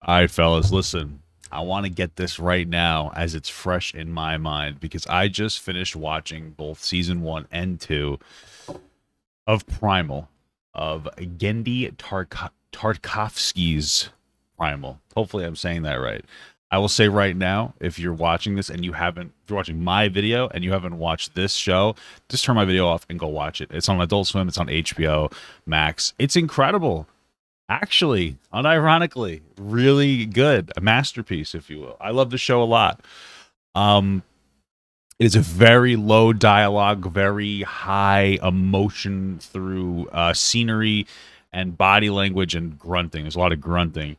All right, fellas, listen. I want to get this right now as it's fresh in my mind because I just finished watching both season 1 and 2 of Primal, of Genndy Tartakovsky's Primal. Hopefully, I'm saying that right. I will say right now, if you're watching this and if you're watching my video and you haven't watched this show, just turn my video off and go watch it. It's on Adult Swim, it's on HBO Max. It's incredible. Actually, unironically, really good. A masterpiece, if you will. I love the show a lot. Um, it is a very low dialogue, very high emotion through scenery and body language and grunting. There's a lot of grunting.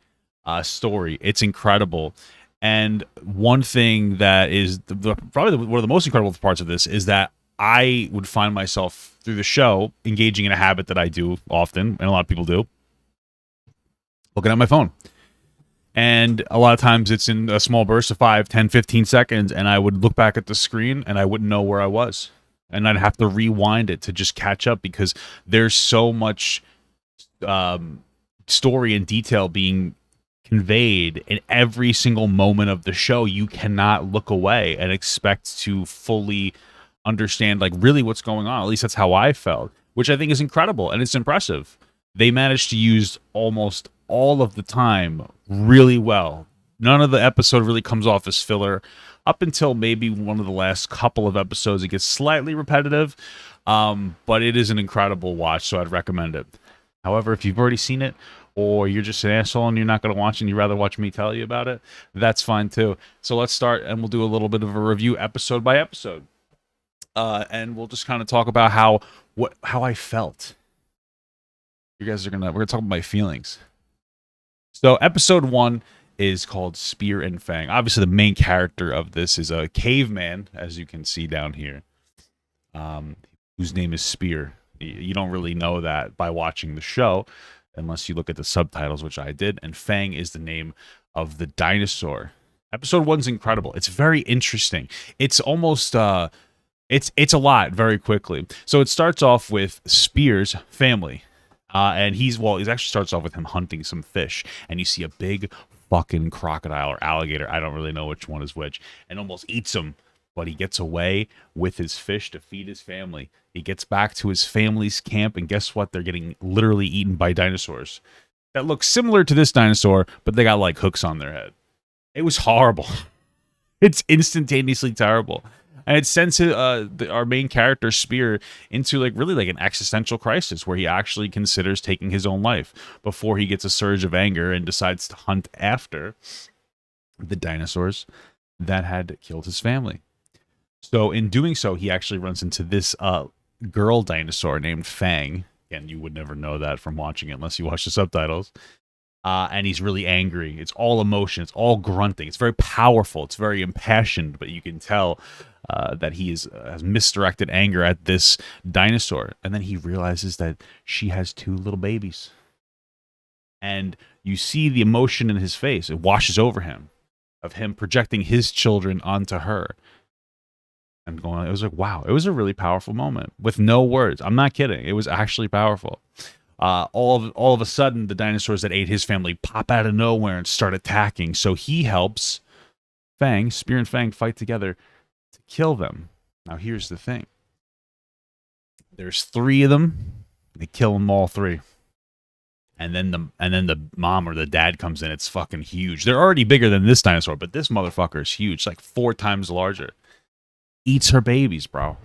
Story. It's incredible. And one thing that is one of the most incredible parts of this is that I would find myself through the show engaging in a habit that I do often, and a lot of people do, looking at my phone. And a lot of times it's in a small burst of 5, 10, 15 seconds, and I would look back at the screen and I wouldn't know where I was. And I'd have to rewind it to just catch up because there's so much story and detail being conveyed in every single moment of the show. You cannot look away and expect to fully understand, like, really what's going on. At least that's how I felt, which I think is incredible and it's impressive. They managed to use almost all of the time really well. None of the episode really comes off as filler up until maybe one of the last couple of episodes. It gets slightly repetitive, but it is an incredible watch, so I'd recommend it. However, if you've already seen it or you're just an asshole and you're not going to watch it and you'd rather watch me tell you about it, that's fine too. So let's start and we'll do a little bit of a review episode by episode. And we'll just kind of talk about how I felt. We're gonna talk about my feelings. So episode 1 is called Spear and Fang. Obviously, the main character of this is a caveman, as you can see down here, whose name is Spear. You don't really know that by watching the show, unless you look at the subtitles, which I did. And Fang is the name of the dinosaur. Episode 1's incredible. It's very interesting. It's almost it's a lot very quickly. So it starts off with Spear's family. And he actually starts off with him hunting some fish, and you see a big fucking crocodile or alligator, I don't really know which one is which, and almost eats him, but he gets away with his fish to feed his family. He gets back to his family's camp, and guess what? They're getting literally eaten by dinosaurs that look similar to this dinosaur, but they got like hooks on their head. It was horrible. It's instantaneously terrible. And it sends our main character Spear into really an existential crisis where he actually considers taking his own life before he gets a surge of anger and decides to hunt after the dinosaurs that had killed his family. So in doing so, he actually runs into this girl dinosaur named Fang. Again, you would never know that from watching it unless you watch the subtitles. And he's really angry. It's all emotion. It's all grunting. It's very powerful. It's very impassioned, but you can tell that he has misdirected anger at this dinosaur. And then he realizes that she has 2 little babies. And you see the emotion in his face. It washes over him, of him projecting his children onto her. And it was like, wow, it was a really powerful moment with no words. I'm not kidding. It was actually powerful. All of a sudden, the dinosaurs that ate his family pop out of nowhere and start attacking. So he helps Spear and Fang fight together to kill them. Now, here's the thing. There's 3 of them. They kill them all 3. And then the mom or the dad comes in. It's fucking huge. They're already bigger than this dinosaur, but this motherfucker is huge, like 4 times larger. Eats her babies, bro.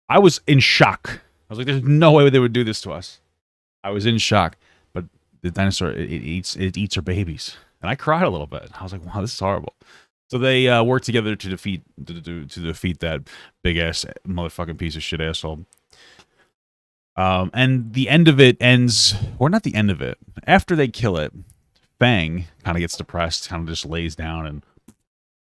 I was in shock. I was like, there's no way they would do this to us. I was in shock, but the dinosaur it eats her babies, and I cried a little bit. I was like, "Wow, this is horrible." So they work together to defeat that big ass motherfucking piece of shit asshole. And the end of it ends, or not the end of it. After they kill it, Fang kind of gets depressed, kind of just lays down and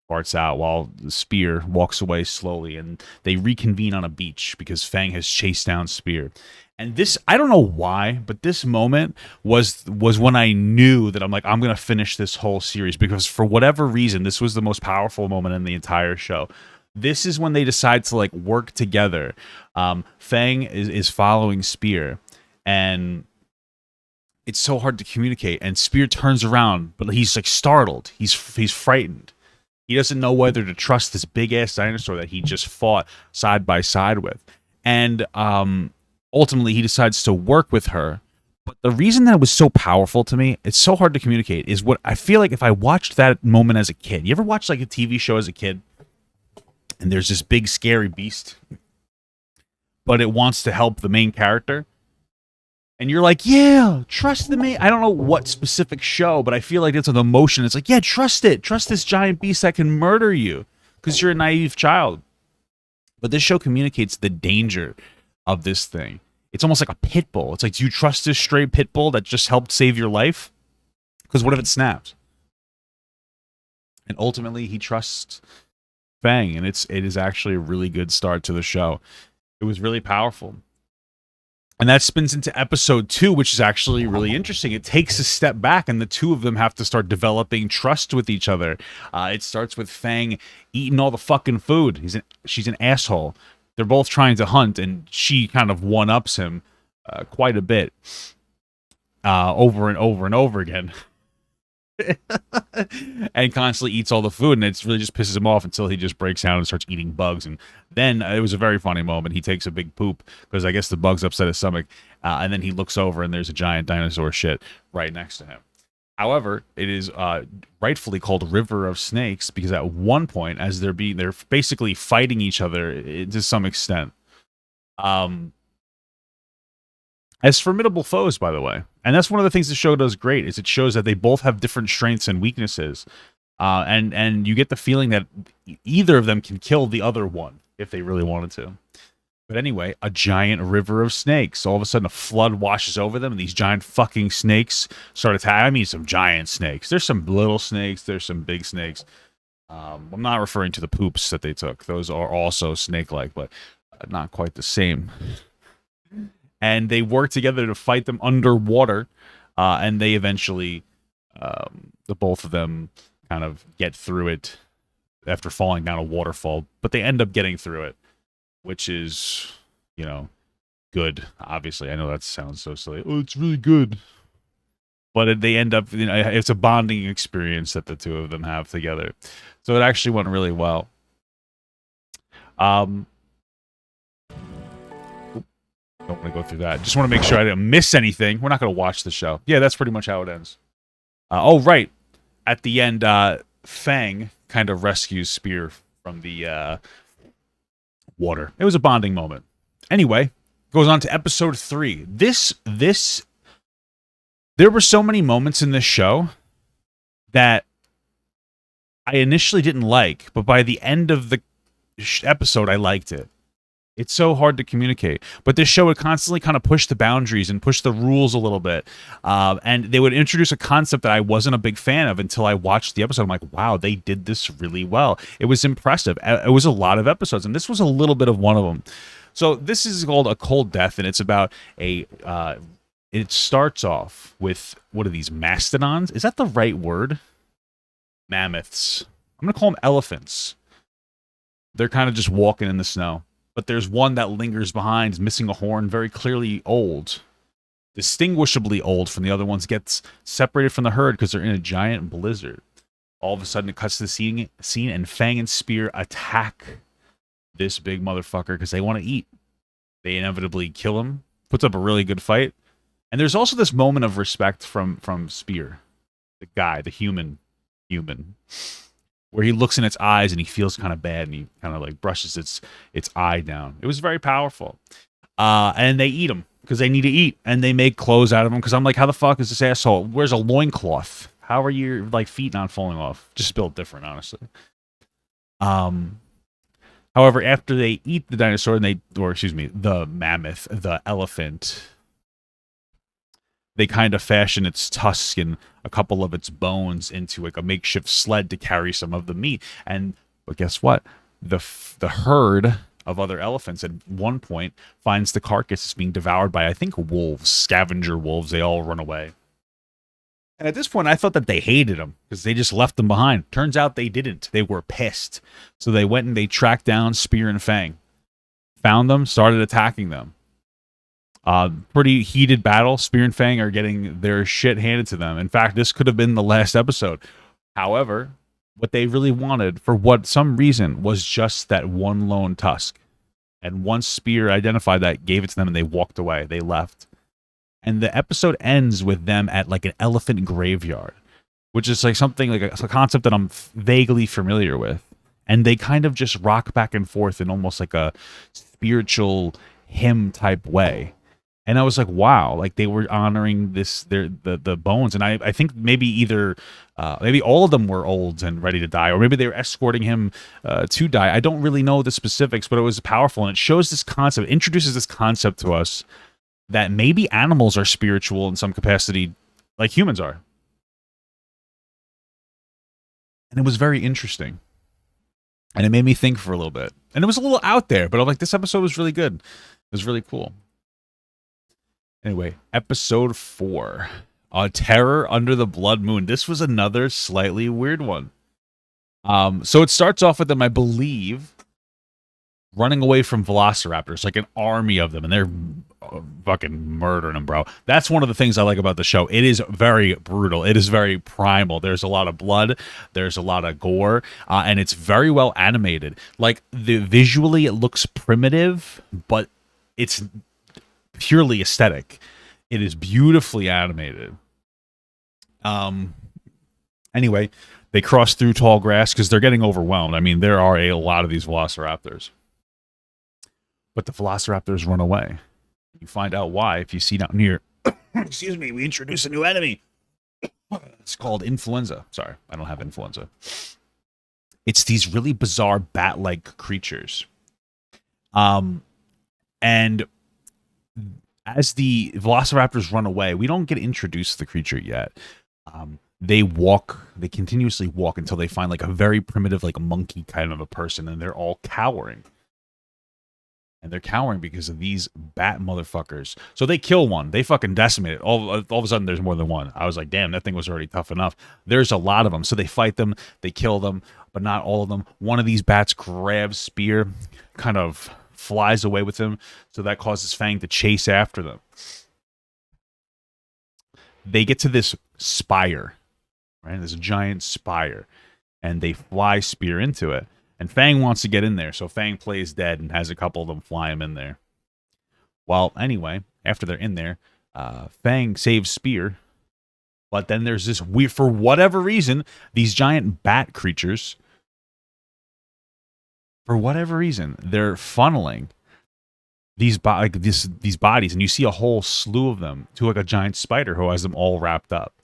farts out while the Spear walks away slowly, and they reconvene on a beach because Fang has chased down Spear. And this, I don't know why, but this moment was when I knew that I'm going to finish this whole series, because for whatever reason, this was the most powerful moment in the entire show. This is when they decide to work together. Fang is following Spear, and it's so hard to communicate. And Spear turns around, but he's like startled. He's frightened. He doesn't know whether to trust this big ass dinosaur that he just fought side by side with. And ultimately, he decides to work with her. But the reason that it was so powerful to me, it's so hard to communicate, is what I feel like if I watched that moment as a kid. You ever watch like a TV show as a kid? And there's this big scary beast, but it wants to help the main character. And you're like, yeah, trust the main. I don't know what specific show, but I feel like it's an emotion. It's like, yeah, trust it. Trust this giant beast that can murder you because you're a naive child. But this show communicates the danger of this thing. It's almost like a pit bull. It's like, do you trust this stray pit bull that just helped save your life? Because what if it snaps? And ultimately, he trusts Fang, and it is actually a really good start to the show. It was really powerful. And that spins into episode 2, which is actually really interesting. It takes a step back, and the two of them have to start developing trust with each other. It starts with Fang eating all the fucking food. She's an asshole. They're both trying to hunt, and she kind of one-ups him quite a bit over and over and over again. And constantly eats all the food, and it really just pisses him off until he just breaks down and starts eating bugs. And then it was a very funny moment. He takes a big poop because I guess the bugs upset his stomach, and then he looks over and there's a giant dinosaur shit right next to him. However, it is rightfully called River of Snakes because at one point, as they're basically fighting each other to some extent. As formidable foes, by the way. And that's one of the things the show does great, is it shows that they both have different strengths and weaknesses. And you get the feeling that either of them can kill the other one if they really wanted to. But anyway, a giant river of snakes. All of a sudden, a flood washes over them, and these giant fucking snakes start attacking. I mean, some giant snakes. There's some little snakes. There's some big snakes. I'm not referring to the poops that they took. Those are also snake-like, but not quite the same. And they work together to fight them underwater, and they eventually, the both of them kind of get through it after falling down a waterfall, but they end up getting through it, which is, good. Obviously, I know that sounds so silly. Oh, it's really good. But they end up, it's a bonding experience that the two of them have together. So it actually went really well. Don't want to go through that. Just want to make sure I didn't miss anything. We're not going to watch the show. Yeah, that's pretty much how it ends. Oh, right. At the end, Fang kind of rescues Spear from the water. It was a bonding moment. Anyway, goes on to episode 3. There were so many moments in this show that I initially didn't like, but by the end of the episode, I liked it. It's so hard to communicate. But this show would constantly kind of push the boundaries and push the rules a little bit. And they would introduce a concept that I wasn't a big fan of until I watched the episode. I'm like, wow, they did this really well. It was impressive. It was a lot of episodes, and this was a little bit of one of them. So this is called A Cold Death, and it's about it starts off with, what are these, mastodons? Is that the right word? Mammoths. I'm going to call them elephants. They're kind of just walking in the snow. But there's one that lingers behind, is missing a horn, very clearly old. Distinguishably old from the other ones, gets separated from the herd because they're in a giant blizzard. All of a sudden, it cuts to the scene, and Fang and Spear attack this big motherfucker because they want to eat. They inevitably kill him, puts up a really good fight. And there's also this moment of respect from Spear, the guy, the human, where he looks in its eyes and he feels kind of bad and he kind of like brushes its eye down. It was very powerful. And they eat him because they need to eat, and they make clothes out of him because I'm like, how the fuck is this asshole? Where's a loincloth? How are your like feet not falling off? Just built different, honestly. However, after they eat the dinosaur and the mammoth, the elephant, they kind of fashion its tusk and a couple of its bones into like a makeshift sled to carry some of the meat. But guess what? The herd of other elephants at one point finds the carcass is being devoured by, I think, wolves, scavenger wolves. They all run away. And at this point, I thought that they hated them because they just left them behind. Turns out they didn't. They were pissed. So they went and they tracked down Spear and Fang. Found them, started attacking them. Pretty heated battle. Spear and Fang are getting their shit handed to them. In fact, this could have been the last episode. However, what they really wanted, for what some reason, was just that one lone tusk. And once Spear identified that, gave it to them, and they walked away. They left. And the episode ends with them at like an elephant graveyard, which is like something like a concept that I'm vaguely familiar with. And they kind of just rock back and forth in almost like a spiritual hymn type way. And I was like, wow, like they were honoring the bones. And I think maybe maybe all of them were old and ready to die, or maybe they were escorting him to die. I don't really know the specifics, but it was powerful. And it shows this concept, introduces this concept to us that maybe animals are spiritual in some capacity like humans are. And it was very interesting. And it made me think for a little bit. And it was a little out there, but I'm like, this episode was really good. It was really cool. Anyway, episode 4, Terror Under the Blood Moon. This was another slightly weird one. So it starts off with them, I believe, running away from velociraptors, like an army of them, and they're fucking murdering them, bro. That's one of the things I like about the show. It is very brutal. It is very primal. There's a lot of blood. There's a lot of gore, and it's very well animated. Like, visually, it looks primitive, but it's purely aesthetic. It is beautifully animated. Anyway, they cross through tall grass because they're getting overwhelmed. I mean, there are a lot of these velociraptors. But the velociraptors run away. You find out why if you see down here. Excuse me, we introduce a new enemy. It's called influenza. Sorry, I don't have influenza. It's these really bizarre bat-like creatures. And as the velociraptors run away, we don't get introduced to the creature yet. They continuously walk until they find like a very primitive, like monkey kind of a person, and they're all cowering. And they're cowering because of these bat motherfuckers. So they kill one. They fucking decimate it. All of a sudden, there's more than one. I was like, damn, that thing was already tough enough. There's a lot of them. So they fight them. They kill them, but not all of them. One of these bats grabs Spear, kind of flies away with him. So that causes Fang to chase after them. They get to this spire, right? This giant spire. And they fly Spear into it. And Fang wants to get in there, so Fang plays dead and has a couple of them fly him in there. Well, anyway, after they're in there, Fang saves Spear. But then there's this weird, for whatever reason, these giant bat creatures, for whatever reason, they're funneling these bodies, and you see a whole slew of them to like a giant spider who has them all wrapped up.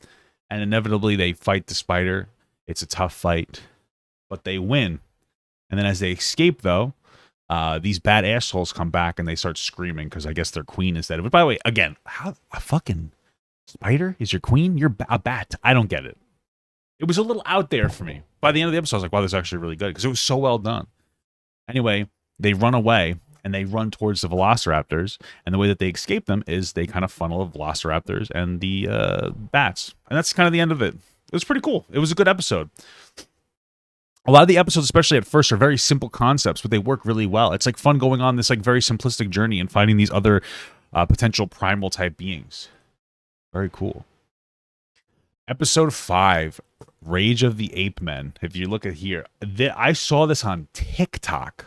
And inevitably, they fight the spider. It's a tough fight, but they win. And then as they escape, though, these bad assholes come back and they start screaming because I guess their queen is dead. But by the way, again, how a fucking spider is your queen? You're a bat. I don't get it. It was a little out there for me. By the end of the episode, I was like, wow, this is actually really good because it was so well done. Anyway, they run away and they run towards the velociraptors. And the way that they escape them is they kind of funnel the velociraptors and the bats. And that's kind of the end of it. It was pretty cool. It was a good episode. A lot of the episodes, especially at first, are very simple concepts, but they work really well. It's like fun going on this like very simplistic journey and finding these other potential primal type beings. Very cool. Episode 5, Rage of the Ape Men. If you look at here, I saw this on TikTok.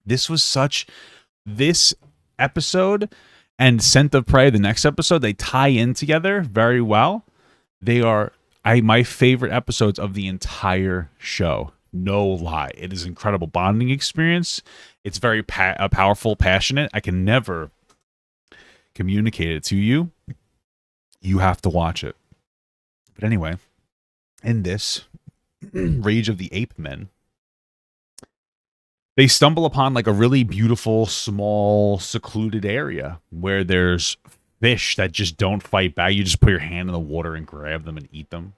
This episode and Scent of Prey, the next episode, they tie in together very well. They are my favorite episodes of the entire show. No lie. It is an incredible bonding experience. It's very powerful, passionate. I can never communicate it to you. You have to watch it. But anyway, in this Rage of the Ape Men, they stumble upon like a really beautiful, small, secluded area where there's fish that just don't fight back. You just put your hand in the water and grab them and eat them.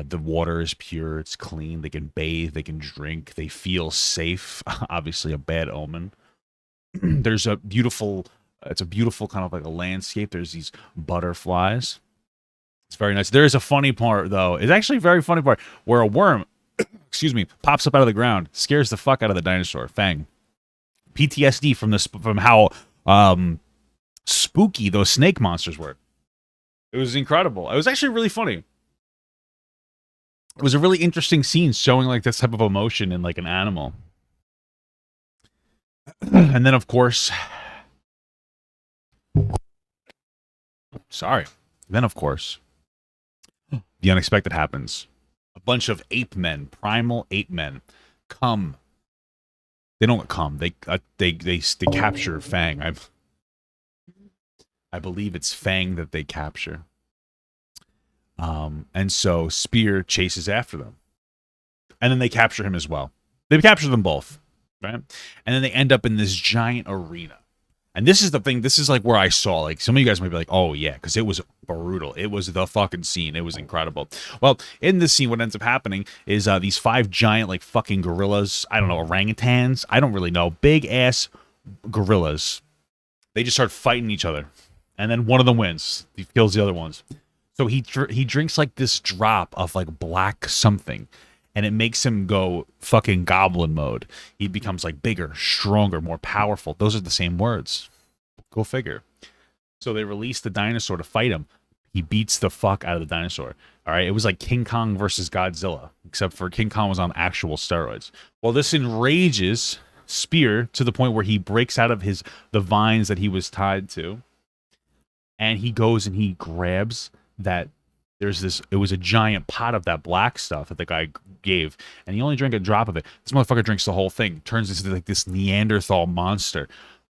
The water is pure. It's clean. They can bathe. They can drink. They feel safe. Obviously, a bad omen. There's a beautiful. It's a beautiful kind of like a landscape. There's these butterflies. It's very nice. There is a funny part though. It's actually a very funny part where a worm, excuse me, pops up out of the ground, scares the fuck out of the dinosaur. Fang. PTSD from how spooky those snake monsters were. It was incredible. It was actually really funny. It was a really interesting scene showing like this type of emotion in like an animal. And then of course, sorry. Then of course, the unexpected happens. A bunch of ape men, primal ape men, come. They don't come. They capture Fang. I believe it's Fang that they capture. And so Spear chases after them. And then they capture him as well. They capture them both, right? And then they end up in this giant arena. And this is the thing, this is like where I saw, like, some of you guys might be like, oh yeah, because it was brutal. It was the fucking scene. It was incredible. Well, in this scene, what ends up happening is these 5 giant, like, fucking gorillas, I don't know, orangutans, I don't really know, big-ass gorillas. They just start fighting each other. And then one of them wins. He kills the other ones. So he drinks, like, this drop of, like, black something. And it makes him go fucking goblin mode. He becomes like bigger, stronger, more powerful. Those are the same words. Go figure. So they release the dinosaur to fight him. He beats the fuck out of the dinosaur. All right, it was like King Kong versus Godzilla, except for King Kong was on actual steroids. Well, this enrages Spear to the point where he breaks out of the vines that he was tied to, and he goes and he grabs that. It was a giant pot of that black stuff that the guy gave, and he only drank a drop of it. This motherfucker drinks the whole thing, turns into like this Neanderthal monster,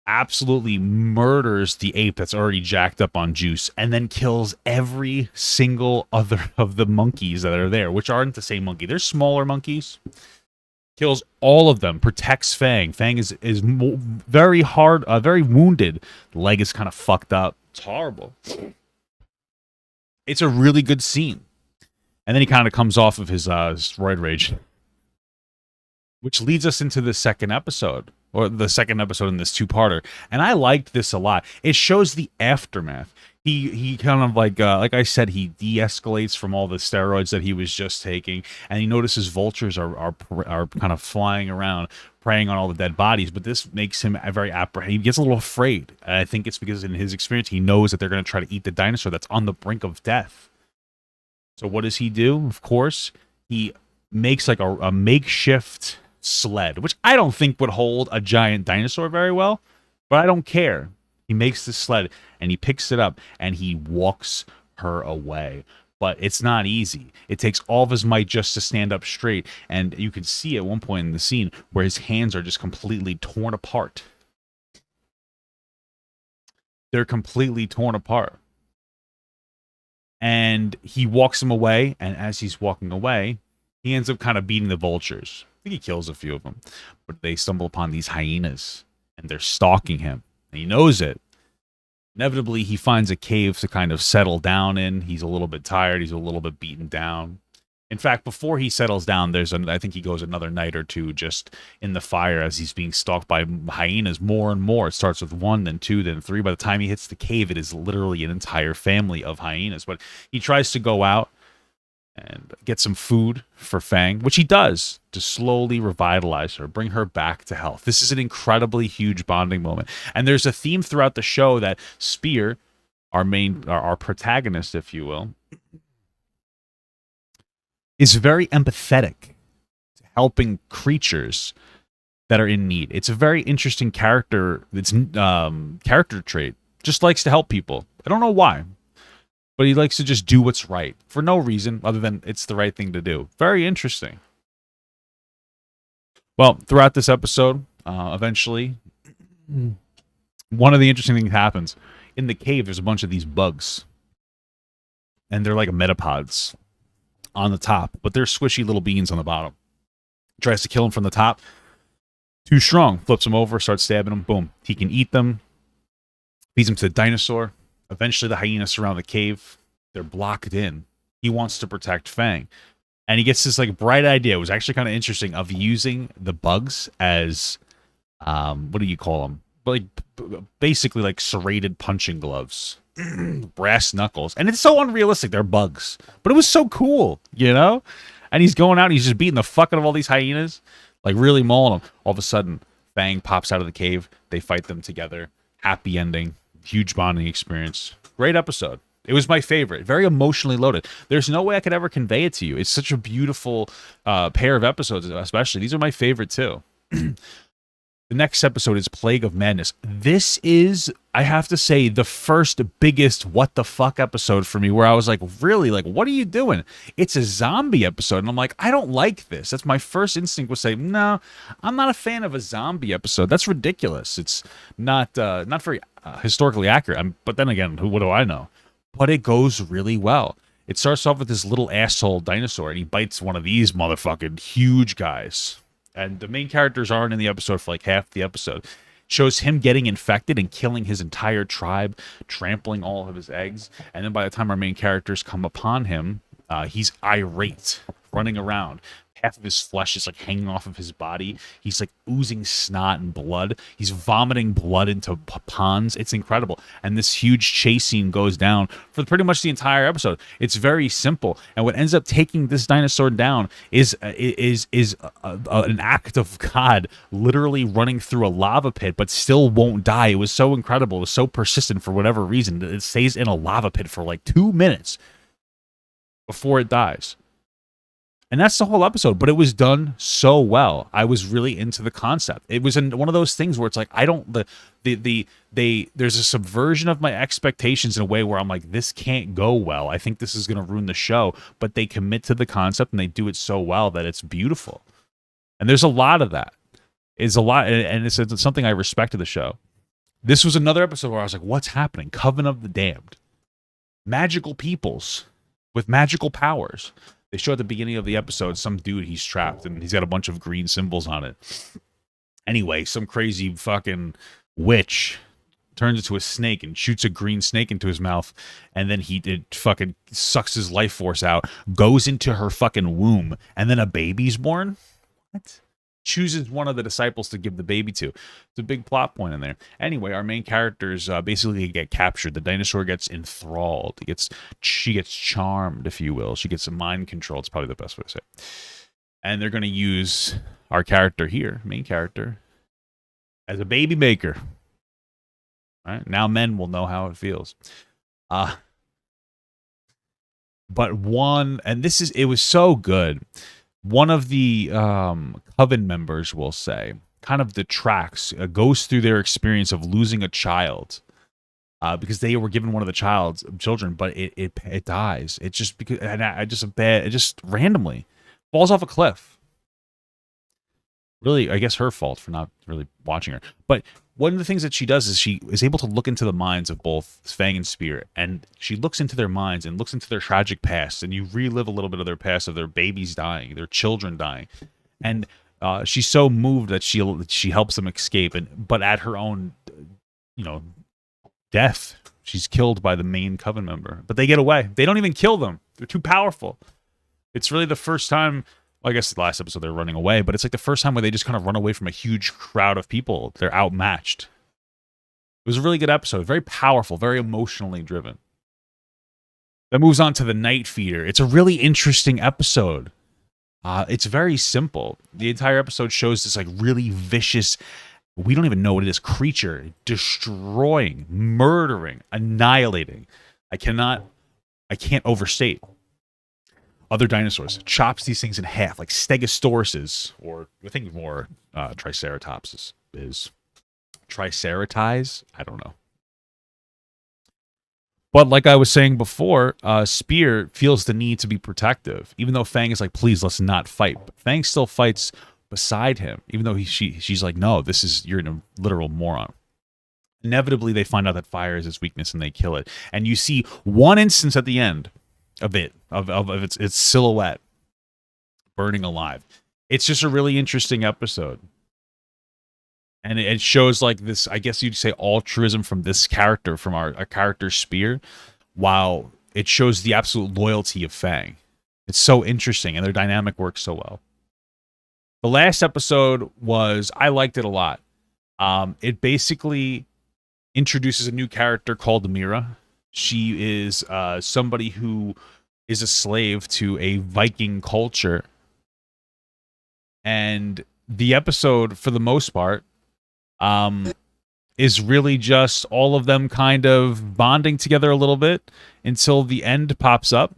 absolutely murders the ape that's already jacked up on juice, and then kills every single other of the monkeys that are there, which aren't the same monkey. They're smaller monkeys. Kills all of them, protects Fang. Fang is very hard, very wounded. The leg is kind of fucked up. It's horrible. It's a really good scene. And then he kind of comes off of his steroid rage. Which leads us into the second episode. Or the second episode in this 2-parter. And I liked this a lot. It shows the aftermath. He kind of like I said, he de-escalates from all the steroids that he was just taking. And he notices vultures are kind of flying around, preying on all the dead bodies. But this makes him very apprehensive. He gets a little afraid. And I think it's because in his experience, he knows that they're going to try to eat the dinosaur that's on the brink of death. So what does he do? Of course, he makes like a makeshift sled, which I don't think would hold a giant dinosaur very well. But I don't care. He makes this sled, and he picks it up, and he walks her away. But it's not easy. It takes all of his might just to stand up straight. And you can see at one point in the scene where his hands are just completely torn apart. They're completely torn apart. And he walks him away, and as he's walking away, he ends up kind of beating the vultures. I think he kills a few of them. But they stumble upon these hyenas, and they're stalking him. And he knows it. Inevitably, he finds a cave to kind of settle down in. He's a little bit tired. He's a little bit beaten down. In fact, before he settles down, I think he goes another night or two just in the fire as he's being stalked by hyenas more and more. It starts with 1, then 2, then 3. By the time he hits the cave, it is literally an entire family of hyenas. But he tries to go out and get some food for Fang, which he does to slowly revitalize her, bring her back to health. This is an incredibly huge bonding moment. And there's a theme throughout the show that Spear, our protagonist, if you will, is very empathetic to helping creatures that are in need. It's a very interesting character. It's character trait. Just likes to help people. I don't know why. But he likes to just do what's right for no reason other than it's the right thing to do. Very interesting. Well, throughout this episode, eventually, one of the interesting things happens. In the cave, there's a bunch of these bugs. And they're like metapods on the top, but they're squishy little beans on the bottom. Tries to kill him from the top. Too strong. Flips him over, starts stabbing him. Boom. He can eat them. Feeds them to the dinosaur. Eventually, the hyenas surround the cave. They're blocked in. He wants to protect Fang. And he gets this like bright idea. It was actually kind of interesting of using the bugs as, what do you call them? Like basically like serrated punching gloves. Brass knuckles. And it's so unrealistic. They're bugs. But it was so cool, you know? And he's going out and he's just beating the fuck out of all these hyenas. Like really mauling them. All of a sudden, Fang pops out of the cave. They fight them together. Happy ending. Huge bonding experience. Great episode. It was my favorite. Very emotionally loaded. There's no way I could ever convey it to you. It's such a beautiful pair of episodes, especially. These are my favorite, too. The next episode is Plague of Madness. This is, I have to say, the first biggest what the fuck episode for me, where I was like, really? Like, what are you doing? It's a zombie episode. And I'm like, I don't like this. That's my first instinct was say, no, I'm not a fan of a zombie episode. That's ridiculous. It's not very historically accurate. But then again, what do I know? But it goes really well. It starts off with this little asshole dinosaur, and he bites one of these motherfucking huge guys. And the main characters aren't in the episode for like half the episode. Shows him getting infected and killing his entire tribe, trampling all of his eggs. And then by the time our main characters come upon him, he's irate, running around. Half of his flesh is like hanging off of his body. He's like oozing snot and blood. He's vomiting blood into ponds. It's incredible. And this huge chase scene goes down for pretty much the entire episode. It's very simple. And what ends up taking this dinosaur down is an act of God literally running through a lava pit, but still won't die. It was so incredible. It was so persistent for whatever reason. It stays in a lava pit for like 2 minutes before it dies. And that's the whole episode, but it was done so well. I was really into the concept. It was one of those things where it's like, I don't, there's a subversion of my expectations in a way where I'm like, this can't go well. I think this is going to ruin the show, but they commit to the concept and they do it so well that it's beautiful. And there's a lot of that. It's a lot, and it's something I respect to the show. This was another episode where I was like, what's happening? Coven of the Damned. Magical peoples with magical powers. They show at the beginning of the episode some dude, he's trapped, and he's got a bunch of green symbols on it. Anyway, some crazy fucking witch turns into a snake and shoots a green snake into his mouth, and then it fucking sucks his life force out, goes into her fucking womb, and then a baby's born? What? Chooses one of the disciples to give the baby to. It's a big plot point in there. Anyway, our main characters basically get captured. The dinosaur gets enthralled. She gets charmed, if you will. She gets a mind control. It's probably the best way to say it. And they're going to use our character here, main character, as a baby maker. All right? Now men will know how it feels. But it was so good. One of the Coven members will say, kind of detracts, goes through their experience of losing a child because they were given one of the children, but it dies. It just because it just randomly falls off a cliff. Really, I guess her fault for not really watching her. But one of the things that she does is she is able to look into the minds of both Fang and Spear, and she looks into their minds and looks into their tragic past, and you relive a little bit of their past, of their babies dying, their children dying, and she's so moved that she helps them escape, but at her own, death, she's killed by the main Coven member. But they get away. They don't even kill them. They're too powerful. It's really the first time. Well, I guess the last episode they're running away, but it's like the first time where they just kind of run away from a huge crowd of people. They're outmatched. It was a really good episode. Very powerful, very emotionally driven. That moves on to the Night Feeder. It's a really interesting episode. It's very simple. The entire episode shows this like really vicious, we don't even know what it is, creature destroying, murdering, annihilating. I can't overstate. Other dinosaurs, chops these things in half, like Stegosauruses, or I think more Triceratops is Triceratize? I don't know. But like I was saying before, Spear feels the need to be protective, even though Fang is like, please, let's not fight. But Fang still fights beside him, even though she's like, no, you're a literal moron. Inevitably, they find out that fire is its weakness and they kill it. And you see one instance at the end of its silhouette burning alive. It's just a really interesting episode. And it shows like this, I guess you'd say, altruism from this character, from our character Spear, while it shows the absolute loyalty of Fang. It's so interesting, and their dynamic works so well. The last episode I liked it a lot. It basically introduces a new character called Amira. She is somebody who is a slave to a Viking culture. And the episode, for the most part, is really just all of them kind of bonding together a little bit until the end pops up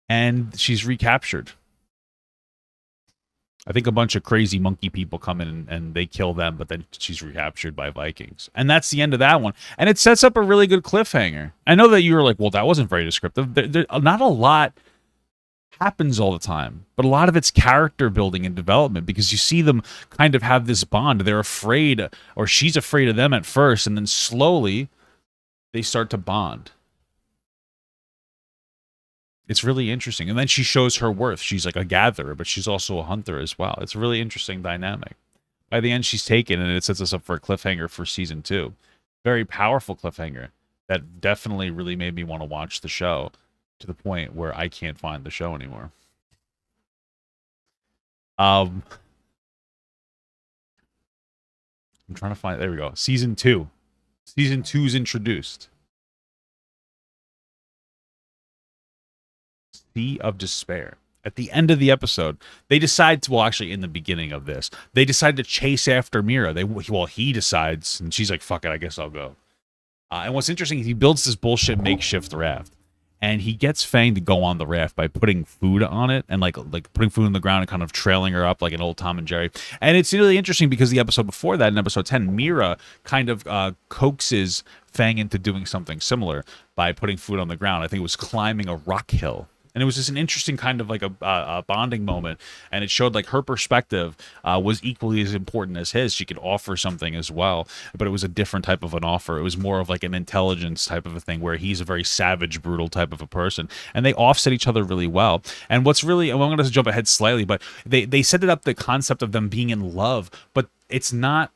and she's recaptured. I think a bunch of crazy monkey people come in and they kill them, but then she's recaptured by Vikings. And that's the end of that one. And it sets up a really good cliffhanger. I know that you were like, well, that wasn't very descriptive. Not a lot happens all the time, but a lot of it's character building and development, because you see them kind of have this bond. They're afraid, or she's afraid of them at first, and then slowly they start to bond. It's really interesting. And then she shows her worth. She's like a gatherer, but she's also a hunter as well. It's a really interesting dynamic. By the end, she's taken, and it sets us up for a cliffhanger for season 2. Very powerful cliffhanger that definitely really made me want to watch the show, to the point where I can't find the show anymore. I'm trying to find... There we go. Season 2. Season 2's introduced. Sea of Despair. At the end of the episode, they decide to... Well, actually, in the beginning of this, they decide to chase after Amira. He decides, and she's like, fuck it, I guess I'll go. And what's interesting is he builds this bullshit makeshift raft. And he gets Fang to go on the raft by putting food on it and like putting food on the ground and kind of trailing her up like an old Tom and Jerry. And it's really interesting because the episode before that, in episode 10, Mira kind of coaxes Fang into doing something similar by putting food on the ground. I think it was climbing a rock hill. And it was just an interesting kind of like a bonding moment. And it showed like her perspective was equally as important as his. She could offer something as well, but it was a different type of an offer. It was more of like an intelligence type of a thing, where he's a very savage, brutal type of a person. And they offset each other really well. And what's really, I'm going to jump ahead slightly, but they set it up, the concept of them being in love, but it's not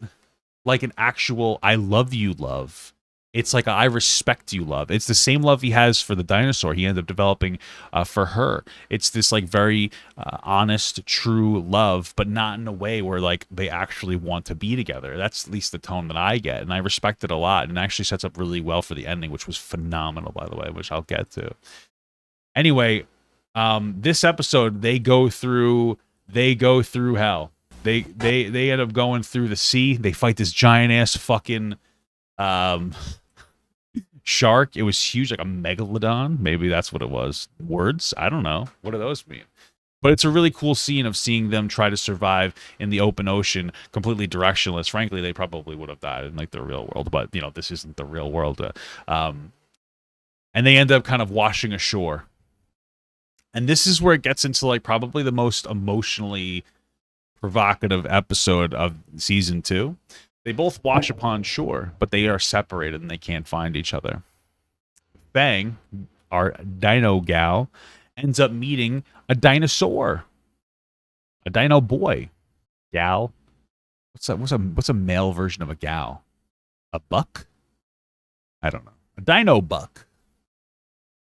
like an actual I love you love. It's like a I respect you love. It's the same love he has for the dinosaur he ended up developing for her. It's this like very honest, true love, but not in a way where like they actually want to be together. That's at least the tone that I get, and I respect it a lot, and it actually sets up really well for the ending, which was phenomenal, by the way, which I'll get to. Anyway, this episode, they go through hell. They end up going through the sea. They fight this giant ass fucking shark. It was huge, like a megalodon. Maybe that's what it was. Words? I don't know. What do those mean? But it's a really cool scene of seeing them try to survive in the open ocean, completely directionless. Frankly, they probably would have died in like the real world, but you know, this isn't the real world. And they end up kind of washing ashore. And this is where it gets into like probably the most emotionally provocative episode of season 2. They both wash upon shore, but they are separated and they can't find each other. Fang, our dino gal, ends up meeting a dinosaur. A dino boy. Gal? What's a male version of a gal? A buck? I don't know. A dino buck.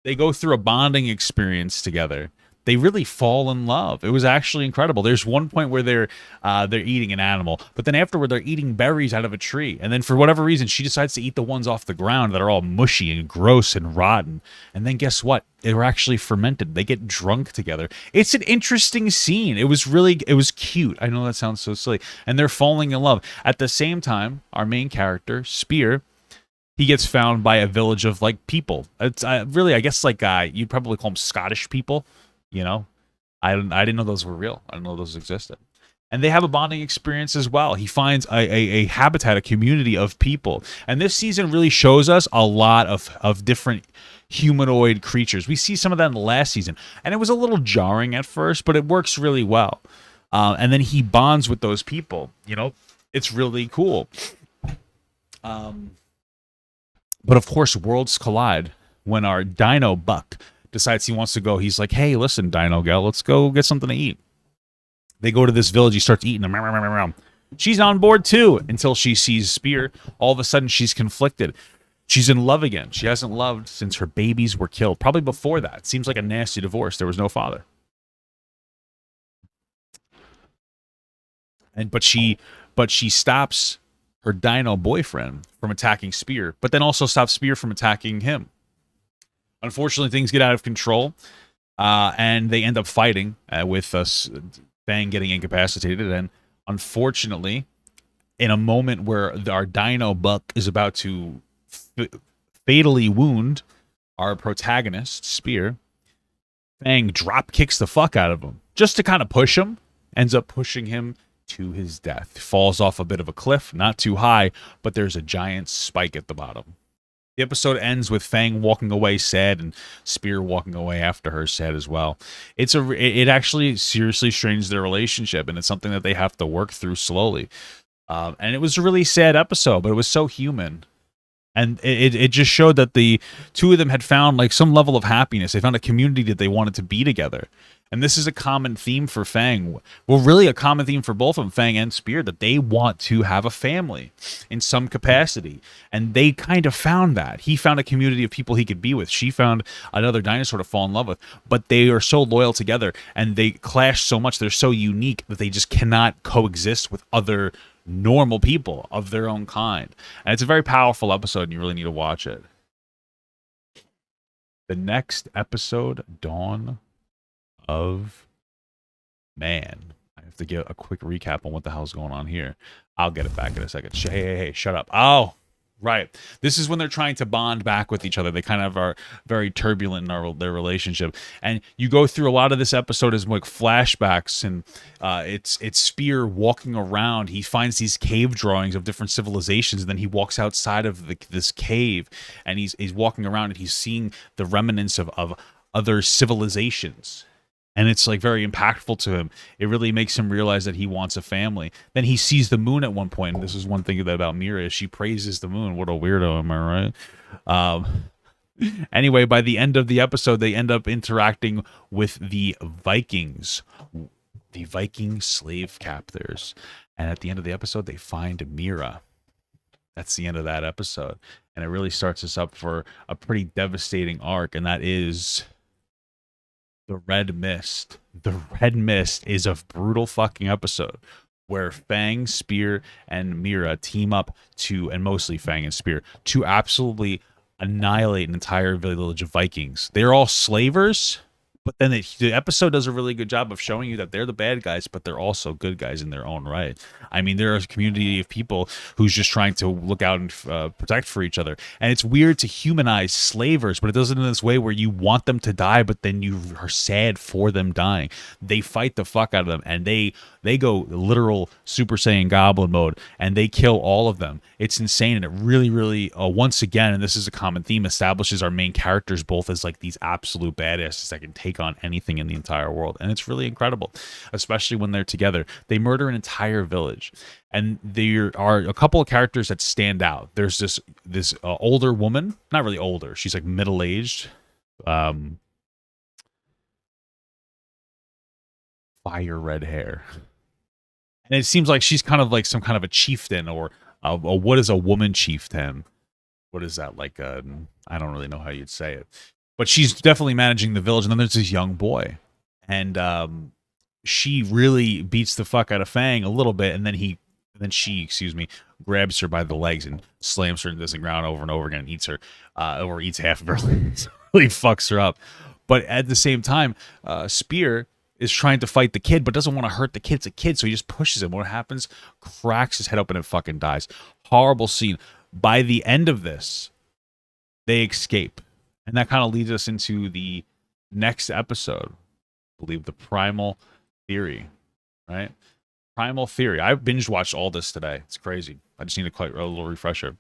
They go through a bonding experience together. They really fall in love. It was actually incredible. There's one point where they're eating an animal, but then afterward they're eating berries out of a tree. And then for whatever reason, she decides to eat the ones off the ground that are all mushy and gross and rotten. And then guess what? They were actually fermented. They get drunk together. It's an interesting scene. It was cute. I know that sounds so silly. And they're falling in love. At the same time, our main character, Spear, he gets found by a village of like people. It's really, I guess, like you'd probably call them Scottish people. You know, I didn't know those were real. I didn't know those existed. And they have a bonding experience as well. He finds a habitat, a community of people. And this season really shows us a lot of different humanoid creatures. We see some of that in the last season. And it was a little jarring at first, but it works really well. And then he bonds with those people. You know, it's really cool. But of course, worlds collide when our dino buck decides he wants to go. He's like, hey, listen, dino gal, let's go get something to eat. They go to this village. He starts eating them. She's on board too, until she sees Spear. All of a sudden, she's conflicted. She's in love again. She hasn't loved since her babies were killed. Probably before that. It seems like a nasty divorce. There was no father. But she stops her dino boyfriend from attacking Spear, but then also stops Spear from attacking him. Unfortunately, things get out of control, and they end up fighting with Fang getting incapacitated. And unfortunately, in a moment where our Dino Buck is about to fatally wound our protagonist, Spear, Fang drop kicks the fuck out of him just to kind of push him, ends up pushing him to his death. Falls off a bit of a cliff, not too high, but there's a giant spike at the bottom. The episode ends with Fang walking away sad and Spear walking away after her sad as well. It actually seriously strains their relationship, and it's something that they have to work through slowly. And it was a really sad episode, but it was so human. And it just showed that the two of them had found like some level of happiness. They found a community that they wanted to be together. And this is a common theme for Fang. Well, really a common theme for both of them, Fang and Spear, that they want to have a family in some capacity. And they kind of found that. He found a community of people he could be with. She found another dinosaur to fall in love with. But they are so loyal together and they clash so much. They're so unique that they just cannot coexist with other normal people of their own kind. And it's a very powerful episode and you really need to watch it. The next episode, Dawn of Man. I have to get a quick recap on what the hell's going on here. I'll get it back in a second. Hey, shut up. Oh, right. This is when they're trying to bond back with each other. They kind of are very turbulent in their relationship. And you go through a lot of this episode as like flashbacks, and it's Spear walking around. He finds these cave drawings of different civilizations, and then he walks outside of this cave, and he's walking around, and he's seeing the remnants of other civilizations. And it's like very impactful to him. It really makes him realize that he wants a family. Then he sees the moon at one point. And this is one thing about Amira, is she praises the moon. What a weirdo, am I right? Anyway, by the end of the episode, they end up interacting with the Vikings, the Viking slave captors. And at the end of the episode, they find Amira. That's the end of that episode. And it really starts us up for a pretty devastating arc. And that is the Red Mist. The Red Mist is a brutal fucking episode where Fang, Spear, and Mira team up to, and mostly Fang and Spear, to absolutely annihilate an entire village of Vikings. They're all slavers, but then the episode does a really good job of showing you that they're the bad guys, but they're also good guys in their own right. I mean, they're a community of people who's just trying to look out and protect for each other. And it's weird to humanize slavers, but it does it in this way where you want them to die, but then you are sad for them dying. They fight the fuck out of them, and they go literal Super Saiyan Goblin mode, and they kill all of them. It's insane, and it really, really, once again, and this is a common theme, establishes our main characters both as like these absolute badasses that can take on anything in the entire world. And it's really incredible, especially when they're together. They murder an entire village, and there are a couple of characters that stand out. There's this older woman, not really older, she's like middle-aged, fire red hair, and it seems like she's kind of like some kind of a chieftain, or what is a woman chieftain? What is that, like I don't really know how you'd say it. But she's definitely managing the village. And then there's this young boy. And she really beats the fuck out of Fang a little bit. And then she grabs her by the legs and slams her into the ground over and over again and eats her, or eats half of her legs. Really fucks her up. But at the same time, Spear is trying to fight the kid, but doesn't want to hurt the kid. It's a kid, so he just pushes him. What happens? Cracks his head open and fucking dies. Horrible scene. By the end of this, they escape. And that kind of leads us into the next episode, I believe, the Primal Theory, right? Primal Theory. I binge watched all this today. It's crazy. I just need a little refresher.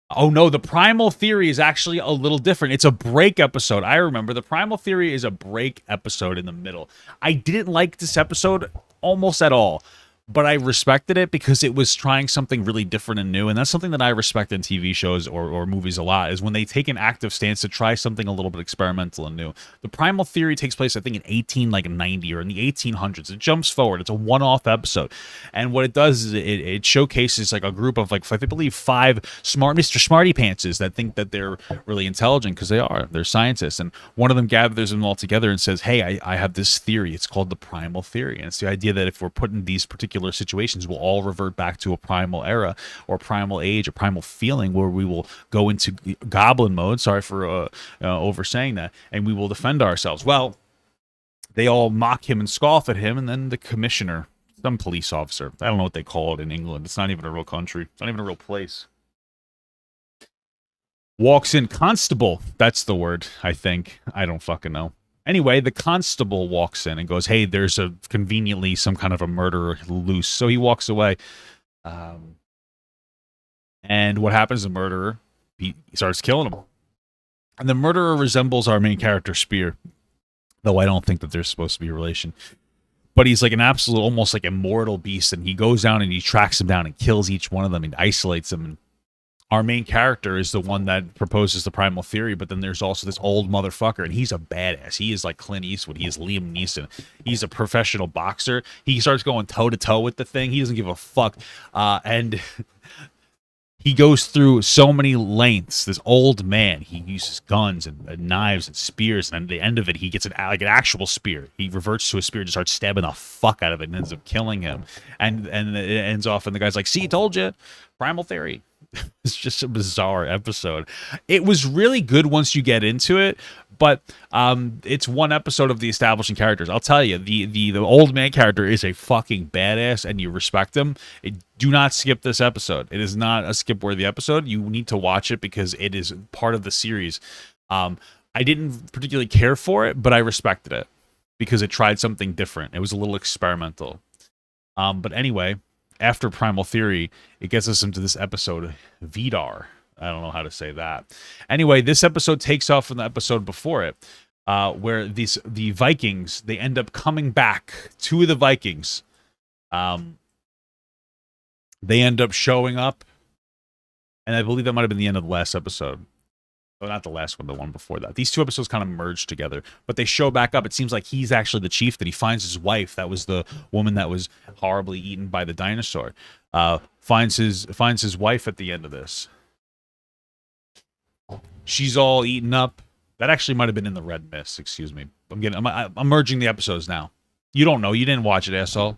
Oh no, the Primal Theory is actually a little different. It's a break episode. I remember the Primal Theory is a break episode in the middle. I didn't like this episode almost at all, but I respected it because it was trying something really different and new. And that's something that I respect in TV shows or movies a lot, is when they take an active stance to try something a little bit experimental and new. The Primal Theory takes place, I think, in 1890 or in the 1800s. It jumps forward. It's a one-off episode. And what it does is it showcases like a group of, like, I believe 5 Mr. Smarty Pantses that think that they're really intelligent, because they are. They're scientists. And one of them gathers them all together and says, hey, I have this theory. It's called the Primal Theory. And it's the idea that if we're put in these particular situations, we'll all revert back to a primal era or primal age, a primal feeling, where we will go into goblin mode. Sorry for oversaying that. And we will defend ourselves. Well, they all mock him and scoff at him, and then the commissioner some police officer. I don't know what they call it in England. It's not even a real country. It's not even a real place. Walks in, constable. That's the word, I think. I don't fucking know. Anyway, the constable walks in and goes, hey, there's conveniently some kind of a murderer loose. So he walks away. And what happens? The murderer, he starts killing him. And the murderer resembles our main character, Spear. Though I don't think that there's supposed to be a relation. But he's like an absolute, almost like immortal beast. And he goes down and he tracks them down and kills each one of them and isolates them. And our main character is the one that proposes the Primal Theory. But then there's also this old motherfucker. And he's a badass. He is like Clint Eastwood. He is Liam Neeson. He's a professional boxer. He starts going toe-to-toe with the thing. He doesn't give a fuck. And... he goes through so many lengths. This old man, he uses guns and knives and spears, and at the end of it, he gets an actual spear. He reverts to a spear and just starts stabbing the fuck out of it and ends up killing him. And it ends off, and the guy's like, see, told you. Primal Theory. It's just a bizarre episode. It was really good once you get into it, but it's one episode of the establishing characters. I'll tell you, the old man character is a fucking badass, and you respect him. Do not skip this episode. It is not a skip-worthy episode. You need to watch it because it is part of the series. I didn't particularly care for it, but I respected it because it tried something different. It was a little experimental. But anyway, after Primal Theory, it gets us into this episode, Vedar. I don't know how to say that. Anyway, this episode takes off from the episode before it, where the Vikings, they end up coming back. Two of the Vikings, they end up showing up, and I believe that might have been the end of the last episode. Oh, not the last one, the one before that. These two episodes kind of merged together, but they show back up. It seems like he's actually the chief, that he finds his wife. That was the woman that was horribly eaten by the dinosaur. Finds his wife at the end of this. She's all eaten up. That actually might have been in the Red Mist. Excuse me. I'm merging the episodes now. You don't know. You didn't watch it, asshole.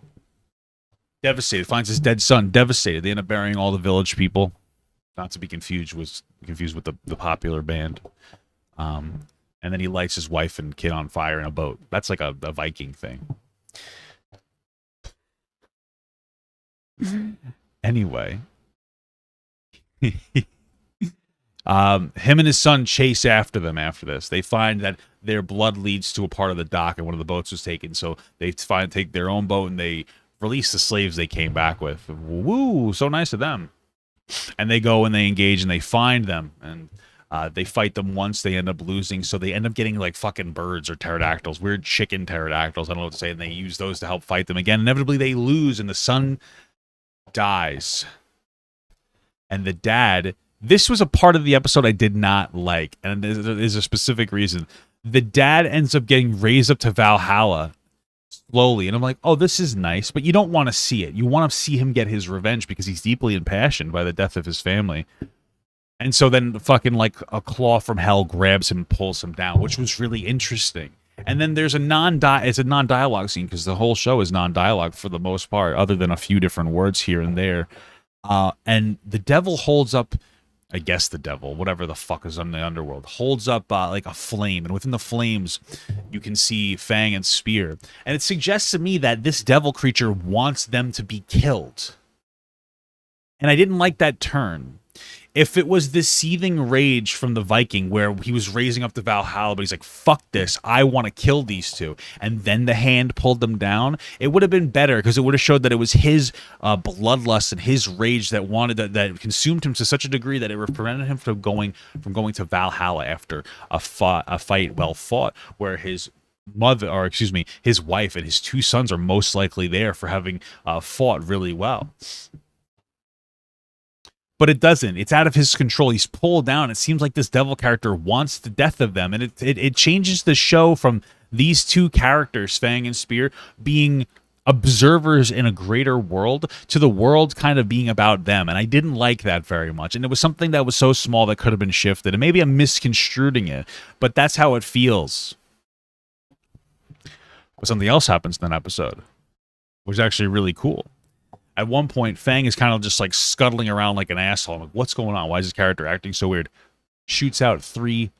Devastated. Finds his dead son. Devastated. They end up burying all the village people. Not to be confused with the popular band. And then he lights his wife and kid on fire in a boat. That's like a Viking thing. Anyway. Him and his son chase after them after this. They find that their blood leads to a part of the dock and one of the boats was taken. So they take their own boat and they release the slaves they came back with. Woo! So nice of them. And they go and they engage and they find them. And they fight them once. They end up losing. So they end up getting like fucking birds or pterodactyls. Weird chicken pterodactyls. I don't know what to say. And they use those to help fight them again. Inevitably they lose and the son dies. And the dad... This was a part of the episode I did not like, and there's a specific reason. The dad ends up getting raised up to Valhalla slowly, and I'm like, oh, this is nice, but you don't want to see it. You want to see him get his revenge because he's deeply impassioned by the death of his family. And so then fucking like a claw from hell grabs him and pulls him down, which was really interesting. And then there's it's a non-dialogue scene because the whole show is non-dialogue for the most part, other than a few different words here and there. And the devil holds up... I guess the devil, whatever the fuck is in the underworld, holds up like a flame. And within the flames, you can see Fang and Spear. And it suggests to me that this devil creature wants them to be killed. And I didn't like that turn. If it was this seething rage from the Viking where he was raising up to Valhalla, but he's like, fuck this, I want to kill these two. And then the hand pulled them down, it would have been better because it would have showed that it was his bloodlust and his rage that that consumed him to such a degree that it prevented him from going to Valhalla after a fight well fought, where his his wife and his two sons are most likely there for having fought really well. But it doesn't. It's out of his control. He's pulled down. It seems like this devil character wants the death of them. And it changes the show from these two characters, Fang and Spear, being observers in a greater world to the world kind of being about them. And I didn't like that very much. And it was something that was so small that could have been shifted. And maybe I'm misconstruing it, but that's how it feels. But something else happens in that episode, which is actually really cool. At one point, Fang is kind of just like scuttling around like an asshole. I'm like, what's going on? Why is this character acting so weird? Shoots out 3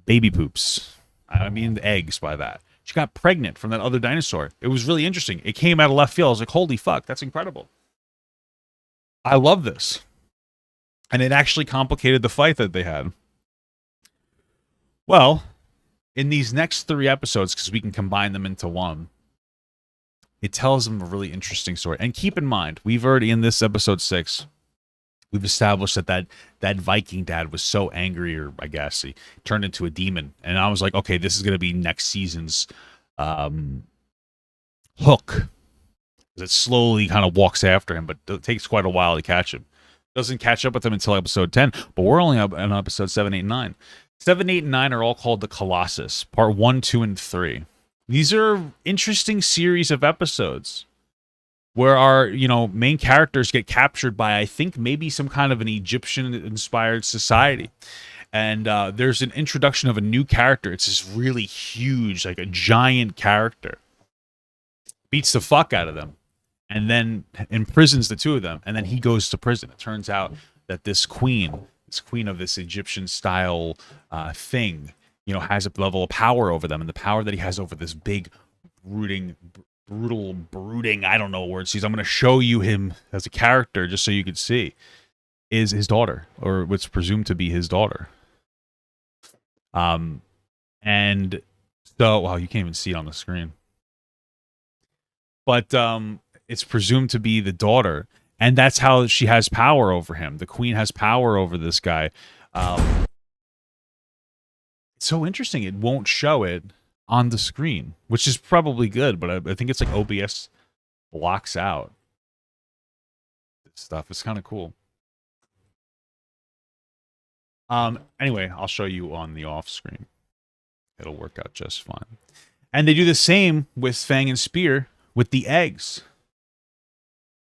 baby poops. I mean eggs by that. She got pregnant from that other dinosaur. It was really interesting. It came out of left field. I was like, holy fuck, that's incredible. I love this. And it actually complicated the fight that they had. Well, in these next 3 episodes, because we can combine them into one, it tells them a really interesting story. And keep in mind, we've already, in this episode 6, we've established that Viking dad was so angry, or I guess he turned into a demon. And I was like, okay, this is going to be next season's hook. It slowly kind of walks after him, but it takes quite a while to catch him. Doesn't catch up with him until episode 10, but we're only up on episode 7, 8, and 9. 7, 8, and 9 are all called the Colossus, part 1, 2, and 3. These are interesting series of episodes where our, main characters get captured by, I think, maybe some kind of an Egyptian-inspired society. And there's an introduction of a new character. It's this really huge, like a giant character. Beats the fuck out of them. And then imprisons the 2 of them. And then he goes to prison. It turns out that this queen of this Egyptian-style thing, has a level of power over them. And the power that he has over this big, brutal, brooding, I don't know what word it is. I'm going to show you him as a character just so you can see, is his daughter, or what's presumed to be his daughter. And so, wow, you can't even see it on the screen. But it's presumed to be the daughter, and that's how she has power over him. The queen has power over this guy. It's so interesting. It won't show it on the screen, which is probably good, but I think it's like OBS blocks out this stuff. It's kind of cool. Anyway, I'll show you on the off screen. It'll work out just fine. And they do the same with Fang and Spear with the eggs,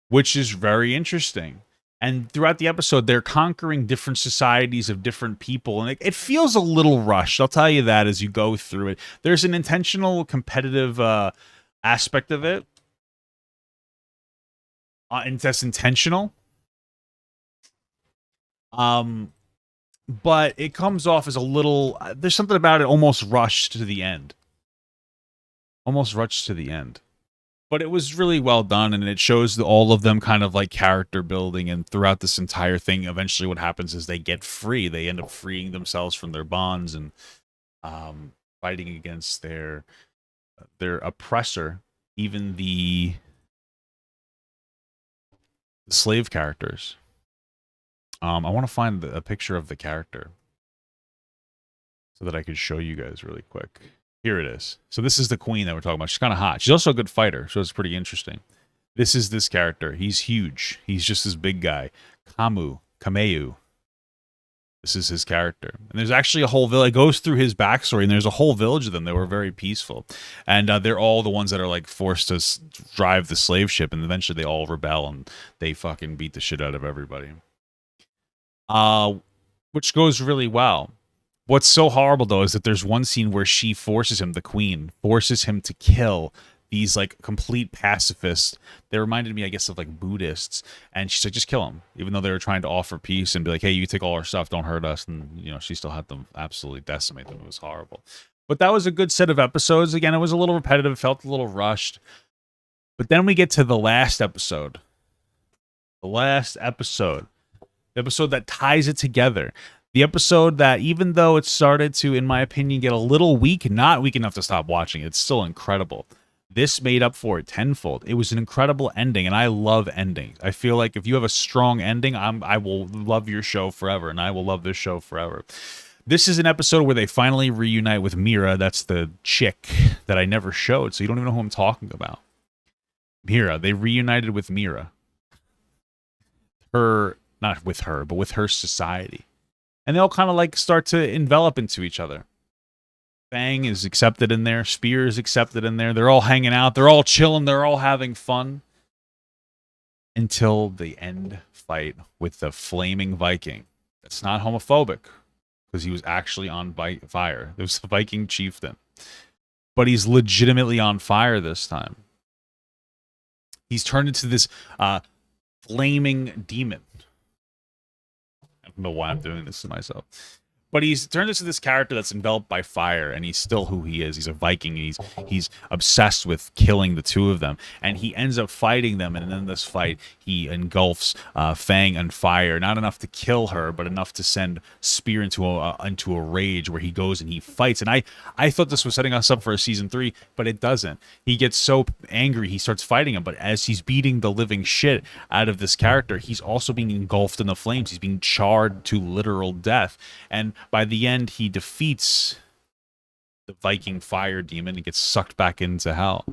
which is very interesting. And throughout the episode, they're conquering different societies of different people. And it feels a little rushed. I'll tell you that as you go through it. There's an intentional competitive aspect of it. And that's intentional. But it comes off as a little... there's something about it almost rushed to the end. But it was really well done, and it shows all of them kind of like character building, and throughout this entire thing, eventually what happens is they get free. They end up freeing themselves from their bonds and fighting against their oppressor, even the slave characters. I want to find a picture of the character so that I could show you guys really quick. Here it is. So this is the queen that we're talking about. She's kind of hot. She's also a good fighter, so it's pretty interesting. This is this character. He's huge. He's just this big guy. Kameu. This is his character. And there's actually a whole village. It goes through his backstory, and there's a whole village of them that were very peaceful. And they're all the ones that are like forced to drive the slave ship, and eventually they all rebel, and they fucking beat the shit out of everybody. Which goes really well. What's so horrible, though, is that there's one scene where she forces him, the queen, forces him to kill these, like, complete pacifists. They reminded me, I guess, of, like, Buddhists. And she's like, just kill them. Even though they were trying to offer peace and be like, hey, you take all our stuff, don't hurt us. And, she still had them absolutely decimate them. It was horrible. But that was a good set of episodes. Again, it was a little repetitive, felt a little rushed. But then we get to the last episode. The episode that ties it together. The episode that, even though it started to, in my opinion, get a little weak, not weak enough to stop watching, it's still incredible. This made up for it tenfold. It was an incredible ending, and I love endings. I feel like if you have a strong ending, I will love your show forever, and I will love this show forever. This is an episode where they finally reunite with Mira. That's the chick that I never showed, so you don't even know who I'm talking about. Mira. They reunited with Mira. Not with her, but with her society. And they all kind of like start to envelop into each other. Fang is accepted in there. Spear is accepted in there. They're all hanging out. They're all chilling. They're all having fun. Until the end fight with the flaming Viking. That's not homophobic. Because he was actually on fire. There was a Viking chieftain. But he's legitimately on fire this time. He's turned into this flaming demon. I don't know why I'm doing this to myself. But he's turned into this character that's enveloped by fire, and he's still who he is. He's a Viking. He's obsessed with killing the two of them, and he ends up fighting them. And in this fight, he engulfs Fang on fire. Not enough to kill her, but enough to send Spear into a rage where he goes and he fights. And I thought this was setting us up for a season 3, but it doesn't. He gets so angry he starts fighting him. But as he's beating the living shit out of this character, he's also being engulfed in the flames. He's being charred to literal death. And by the end, he defeats the Viking fire demon and gets sucked back into hell.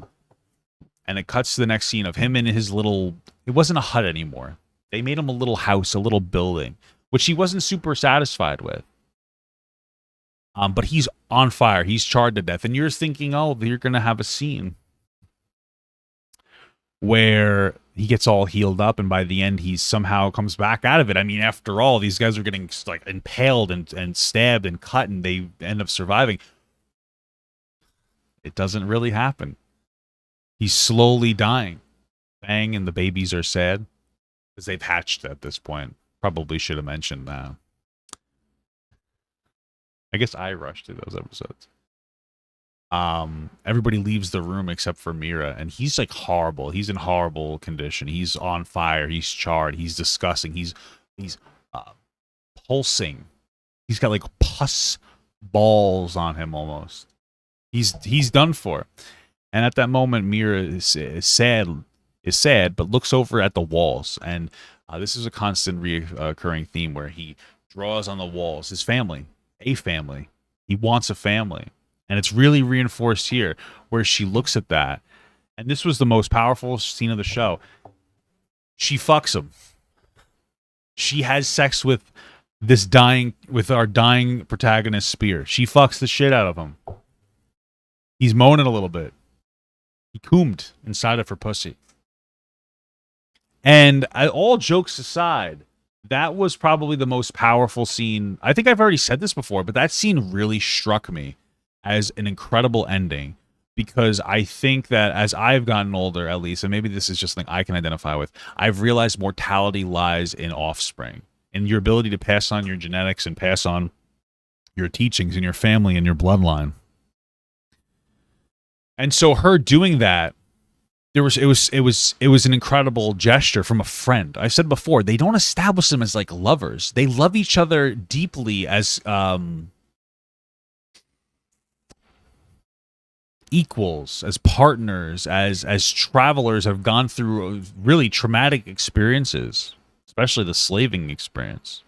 And it cuts to the next scene of him in his little... It wasn't a hut anymore. They made him a little house, a little building, which he wasn't super satisfied with. But he's on fire. He's charred to death. And you're thinking, oh, you're going to have a scene where he gets all healed up, and by the end he somehow comes back out of it. I mean, after all, these guys are getting like impaled and stabbed and cut, and they end up surviving. It doesn't really happen. He's slowly dying. Fang and the babies are sad because they've hatched at this point. Probably should have mentioned that. I guess I rushed through those episodes. Everybody leaves the room except for Mira, and he's like horrible. He's in horrible condition. He's on fire. He's charred. He's disgusting. He's pulsing. He's got like pus balls on him almost. He's done for. And at that moment, Mira is sad, but looks over at the walls. And this is a constant recurring theme where he draws on the walls his family, a family. He wants a family. And it's really reinforced here where she looks at that. And this was the most powerful scene of the show. She fucks him. She has sex with our dying protagonist, Spear. She fucks the shit out of him. He's moaning a little bit. He coomed inside of her pussy. And all jokes aside, that was probably the most powerful scene. I think I've already said this before, but that scene really struck me as an incredible ending, because I think that as I've gotten older, at least, and maybe this is just something I can identify with, I've realized mortality lies in offspring, in your ability to pass on your genetics and pass on your teachings and your family and your bloodline. And so her doing that, it was an incredible gesture from a friend. I said before, they don't establish them as like lovers. They love each other deeply as equals, as partners, as travelers have gone through really traumatic experiences, especially the slaving experience.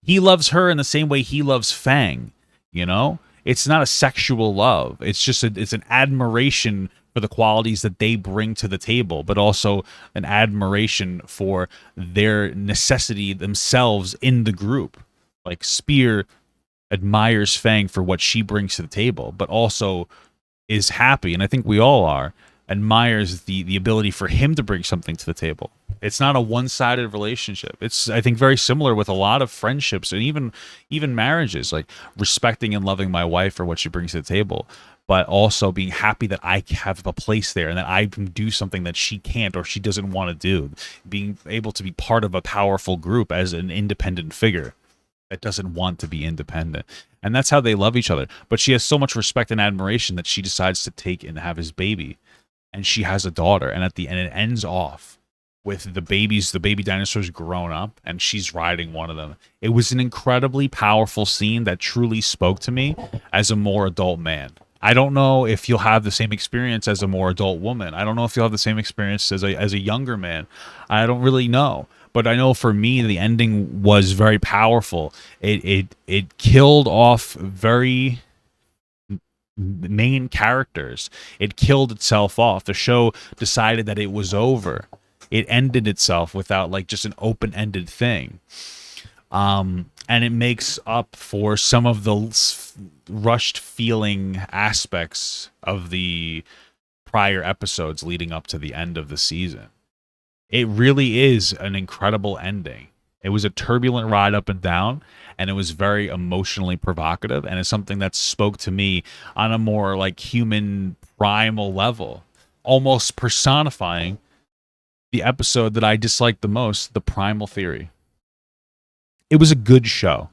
He loves her in the same way he loves Fang, you know? It's not a sexual love. It's just it's an admiration for the qualities that they bring to the table, but also an admiration for their necessity themselves in the group. Like Spear admires Fang for what she brings to the table, but also is happy, and I think we all are, admires the ability for him to bring something to the table. It's not a one-sided relationship. It's, I think, very similar with a lot of friendships and even marriages, like respecting and loving my wife for what she brings to the table, but also being happy that I have a place there and that I can do something that she can't or she doesn't want to do. Being able to be part of a powerful group as an independent figure that doesn't want to be independent. And that's how they love each other. But she has so much respect and admiration that she decides to take and have his baby. And she has a daughter. And at the end, it ends off with the baby dinosaurs grown up, and she's riding one of them. It was an incredibly powerful scene that truly spoke to me as a more adult man. I don't know if you'll have the same experience as a more adult woman. I don't know if you'll have the same experience as a younger man. I don't really know. But I know for me, the ending was very powerful. It killed off very main characters. It killed itself off. The show decided that it was over. It ended itself without like just an open-ended thing. And it makes up for some of the rushed feeling aspects of the prior episodes leading up to the end of the season. It really is an incredible ending. It was a turbulent ride up and down, and it was very emotionally provocative, and it's something that spoke to me on a more like human primal level, almost personifying the episode that I disliked the most, the Primal Theory. It was a good show.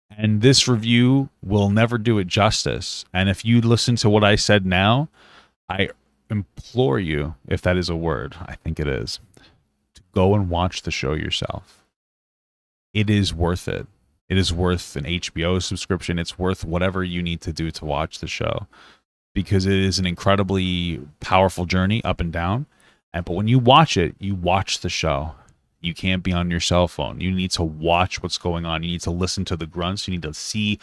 And this review will never do it justice. And if you listen to what I said now, I implore you, if that is a word, I think it is, to go and watch the show yourself. It is worth it. It is worth an HBO subscription. It's worth whatever you need to do to watch the show, because it is an incredibly powerful journey up and down. But when you watch it, you watch the show. You can't be on your cell phone. You need to watch what's going on. You need to listen to the grunts. You need to see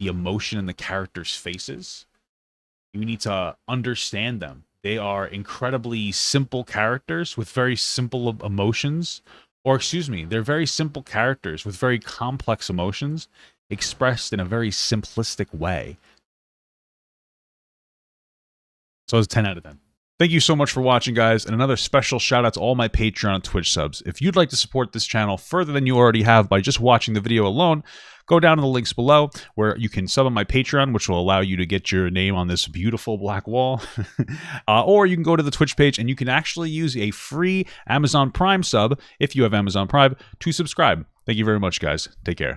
the emotion in the characters' faces. You need to understand them. They are incredibly simple characters with very simple emotions. Or, excuse me, they're very simple characters with very complex emotions expressed in a very simplistic way. So it's 10 out of 10. Thank you so much for watching, guys, and another special shout out to all my Patreon and Twitch subs. If you'd like to support this channel further than you already have by just watching the video alone, go down to the links below where you can sub on my Patreon, which will allow you to get your name on this beautiful black wall. Or you can go to the Twitch page and you can actually use a free Amazon Prime sub, if you have Amazon Prime, to subscribe. Thank you very much, guys. Take care.